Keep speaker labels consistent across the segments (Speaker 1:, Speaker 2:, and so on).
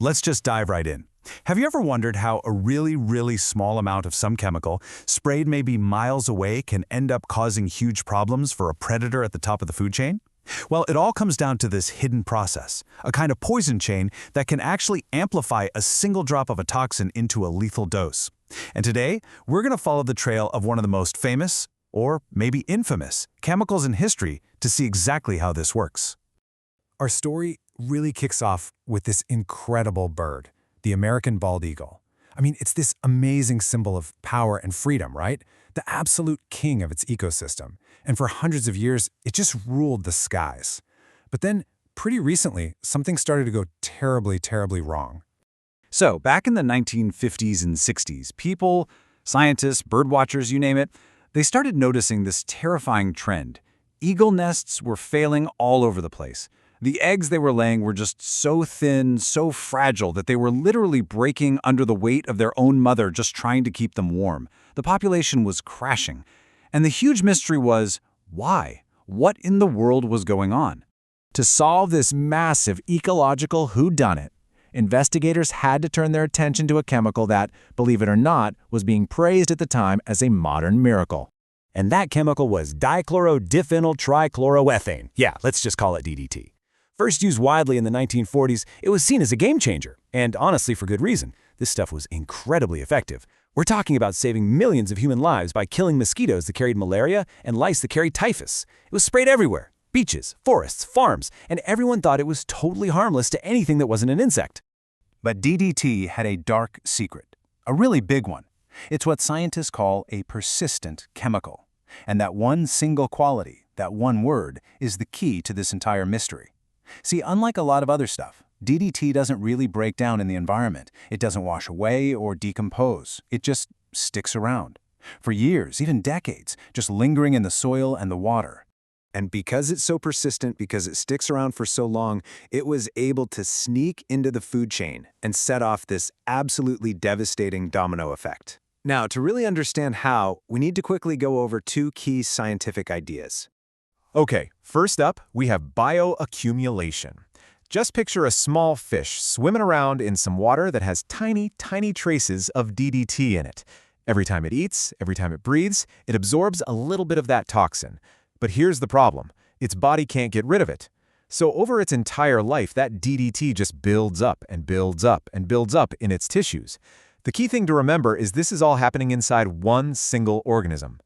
Speaker 1: let's just dive right in. Have you ever wondered how a really small amount of some chemical, sprayed maybe miles away, can end up causing huge problems for a predator at the top of the food chain? Well, it all comes down to this hidden process, a kind of poison chain that can actually amplify a single drop of a toxin into a lethal dose. And today, we're going to follow the trail of one of the most famous, or maybe infamous, chemicals in history to see exactly how this works. Our story really kicks off with this incredible bird, the American bald eagle. I mean, it's this amazing symbol of power and freedom, right? The absolute king of its ecosystem. And for hundreds of years, it just ruled the skies. But then, pretty recently, something started to go terribly wrong. So, back in the 1950s and 60s, people, scientists, birdwatchers, you name it, they started noticing this terrifying trend. Eagle nests were failing all over the place. The eggs they were laying were just so thin, so fragile that they were literally breaking under the weight of their own mother just trying to keep them warm. The population was crashing. And the huge mystery was, why? What in the world was going on? To solve this massive ecological whodunit, investigators had to turn their attention to a chemical that, believe it or not, was being praised at the time as a modern miracle. And that chemical was dichlorodiphényl trichloroethane. Yeah, let's just call it DDT. First used widely in the 1940s, it was seen as a game changer, and honestly for good reason. This stuff was incredibly effective. We're talking about saving millions of human lives by killing mosquitoes that carried malaria and lice that carried typhus. It was sprayed everywhere, beaches, forests, farms, and everyone thought it was totally harmless to anything that wasn't an insect. But DDT had a dark secret, a really big one. It's what scientists call a persistent chemical. And that one single quality, that one word, is the key to this entire mystery. See, unlike a lot of other stuff, DDT doesn't really break down in the environment. It doesn't wash away or decompose. It just sticks around. For years, even decades, just lingering in the soil and the water. And because it's so persistent, because it sticks around for so long, it was able to sneak into the food chain and set off this absolutely devastating domino effect. Now, to really understand how, we need to quickly go over two key scientific ideas. Okay, first up, we have bioaccumulation. Just picture a small fish swimming around in some water that has tiny traces of DDT in it. Every time it eats, every time it breathes, it absorbs a little bit of that toxin. But here's the problem. Its body can't get rid of it. So over its entire life, that DDT just builds up and builds up and builds up in its tissues. The key thing to remember is this is all happening inside one single organism.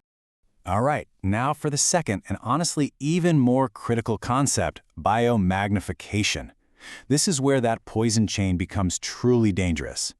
Speaker 1: All right, now for the second and honestly even more critical concept, biomagnification. This is where that poison chain becomes truly dangerous.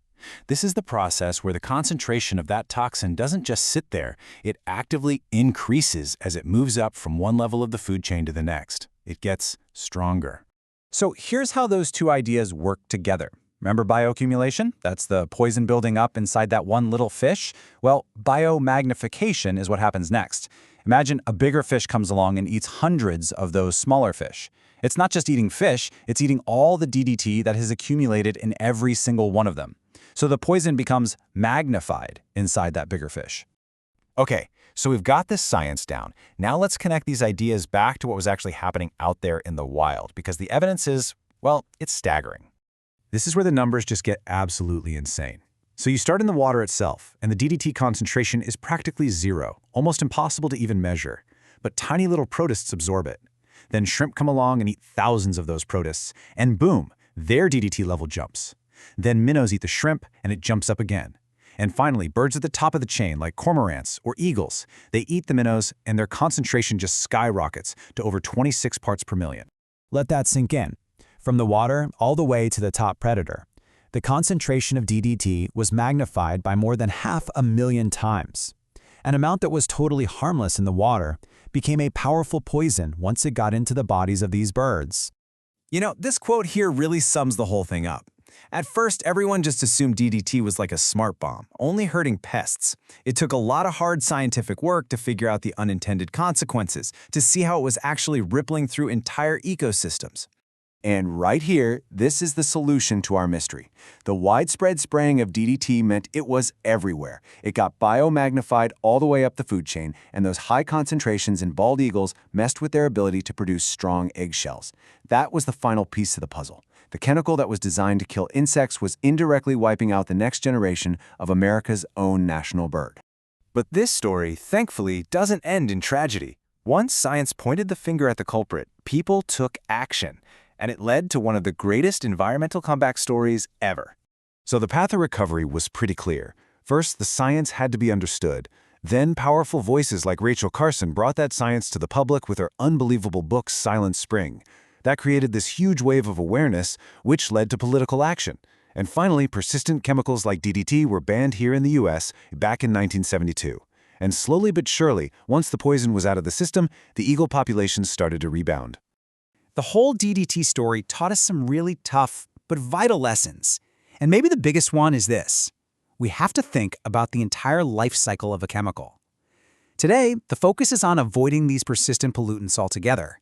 Speaker 1: This is the process where the concentration of that toxin doesn't just sit there, it actively increases as it moves up from one level of the food chain to the next. It gets stronger. So here's how those two ideas work together. Remember bioaccumulation? That's the poison building up inside that one little fish. Well, biomagnification is what happens next. Imagine a bigger fish comes along and eats hundreds of those smaller fish. It's not just eating fish, it's eating all the DDT that has accumulated in every single one of them. So the poison becomes magnified inside that bigger fish. Okay, so we've got this science down. Now let's connect these ideas back to what was actually happening out there in the wild, because the evidence is, well, it's staggering. This is where the numbers just get absolutely insane. So you start in the water itself, and the DDT concentration is practically zero, almost impossible to even measure. But tiny little protists absorb it. Then shrimp come along and eat thousands of those protists, and boom, their DDT level jumps. Then minnows eat the shrimp, and it jumps up again. And finally, birds at the top of the chain, like cormorants or eagles, they eat the minnows, and their concentration just skyrockets to over 26 parts per million. Let that sink in. From the water all the way to the top predator, the concentration of DDT was magnified by more than 500,000 times. An amount that was totally harmless in the water became a powerful poison once it got into the bodies of these birds. You know, this quote here really sums the whole thing up. At first, everyone just assumed DDT was like a smart bomb, only hurting pests. It took a lot of hard scientific work to figure out the unintended consequences, to see how it was actually rippling through entire ecosystems. And right here, this is the solution to our mystery. The widespread spraying of DDT meant it was everywhere. It got biomagnified all the way up the food chain, and those high concentrations in bald eagles messed with their ability to produce strong eggshells. That was the final piece of the puzzle.
Speaker 2: The chemical that was designed to kill insects was indirectly wiping out the next generation of America's own national bird.
Speaker 3: But this story, thankfully, doesn't end in tragedy. Once science pointed the finger at the culprit, people took action, and it led to one of the greatest environmental comeback stories ever.
Speaker 1: So the path of recovery was pretty clear. First, the science had to be understood. Then powerful voices like Rachel Carson brought that science to the public with her unbelievable book, Silent Spring. That created this huge wave of awareness, which led to political action. And finally, persistent chemicals like DDT were banned here in the US back in 1972. And slowly but surely, once the poison was out of the system, the eagle populations started to rebound.
Speaker 4: The whole DDT story taught us some really tough but vital lessons. And maybe the biggest one is this: we have to think about the entire life cycle of a chemical. Today, the focus is on avoiding these persistent pollutants altogether.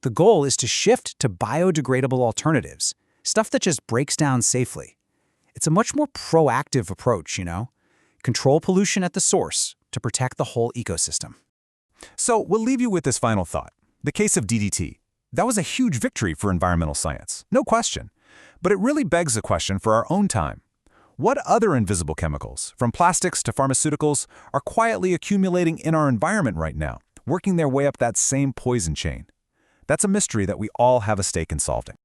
Speaker 4: The goal is to shift to biodegradable alternatives, stuff that just breaks down safely. It's a much more proactive approach, Control pollution at the source to protect the whole ecosystem.
Speaker 1: So we'll leave you with this final thought. The case of DDT. That was a huge victory for environmental science, no question. But it really begs a question for our own time. What other invisible chemicals, from plastics to pharmaceuticals, are quietly accumulating in our environment right now, working their way up that same poison chain? That's a mystery that we all have a stake in solving.